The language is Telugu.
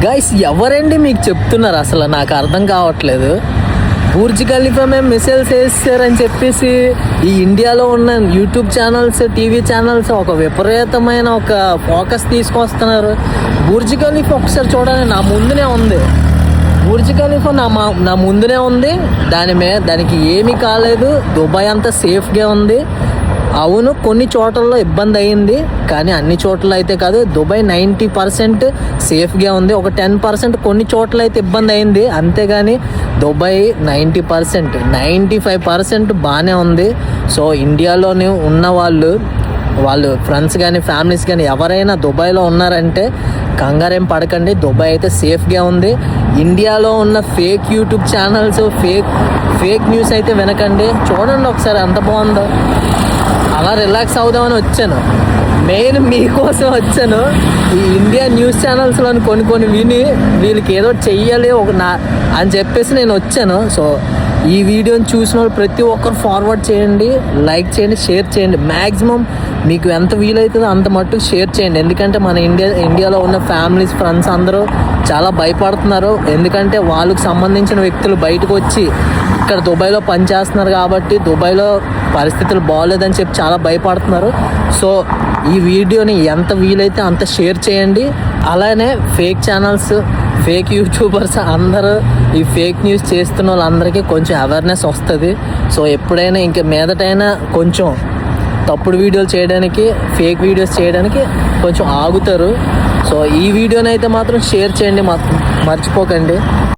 గైస్ ఎవరండి మీకు చెప్తున్నారు? అసలు నాకు అర్థం కావట్లేదు. బుర్జ్ ఖలీఫా మేము మిసైల్స్ వేస్తారని చెప్పేసి ఈ ఇండియాలో ఉన్న యూట్యూబ్ ఛానల్స్, టీవీ ఛానల్స్ ఒక విపరీతమైన ఒక ఫోకస్ తీసుకొస్తున్నారు. బుర్జ్ ఖలీఫా ఒకసారి చూడండి, నా ముందునే ఉంది. బుర్జ్ ఖలీఫా నా ముందునే ఉంది. దానికి ఏమీ కాలేదు. దుబాయ్ అంతా సేఫ్గా ఉంది. అవును, కొన్ని చోట్లలో ఇబ్బంది అయింది, కానీ అన్ని చోట్ల అయితే కాదు. దుబాయ్ 90% సేఫ్గా ఉంది. ఒక 10% కొన్ని చోట్ల అయితే ఇబ్బంది అయింది, అంతేగాని దుబాయ్ 90%, 95% బాగానే ఉంది. సో ఇండియాలోనే ఉన్న వాళ్ళు ఫ్రెండ్స్ కానీ ఫ్యామిలీస్ కానీ ఎవరైనా దుబాయ్లో ఉన్నారంటే కంగారేం పడకండి. దుబాయ్ అయితే సేఫ్గా ఉంది. ఇండియాలో ఉన్న fake YouTube channels, fake news అయితే వినకండి. చూడండి ఒకసారి ఎంత బాగుందో. అలా రిలాక్స్ అవుదామని వచ్చాను, మెయిన్ మీకోసం వచ్చాను. ఈ ఇండియా న్యూస్ ఛానల్స్లో కొన్ని విని వీళ్ళకి ఏదో చెయ్యాలి అని చెప్పేసి నేను వచ్చాను. సో ఈ వీడియోని చూసిన వాళ్ళు ప్రతి ఒక్కరు ఫార్వర్డ్ చేయండి, లైక్ చేయండి, షేర్ చేయండి. మ్యాక్సిమం మీకు ఎంత వీలవుతుందో అంత మట్టుకు షేర్ చేయండి. ఎందుకంటే మన ఇండియాలో ఉన్న ఫ్యామిలీస్, ఫ్రెండ్స్ అందరూ చాలా భయపడుతున్నారు. ఎందుకంటే వాళ్ళకు సంబంధించిన వ్యక్తులు బయటకు వచ్చి ఇక్కడ దుబాయ్లో పనిచేస్తున్నారు కాబట్టి దుబాయ్లో పరిస్థితులు బాగోలేదని చెప్పి చాలా భయపడుతున్నారు. సో ఈ వీడియోని ఎంత వీలైతే అంత షేర్ చేయండి. అలానే ఫేక్ ఛానల్స్, ఫేక్ యూట్యూబర్స్ అందరూ ఈ ఫేక్ న్యూస్ చేస్తున్న వాళ్ళందరికీ కొంచెం అవేర్నెస్ వస్తుంది. సో ఎప్పుడైనా ఇంక మీదటైనా కొంచెం తప్పుడు వీడియోలు చేయడానికి, ఫేక్ వీడియోస్ చేయడానికి కొంచెం ఆగుతారు. సో ఈ వీడియోని అయితే మాత్రం షేర్ చేయండి, మర్చిపోకండి.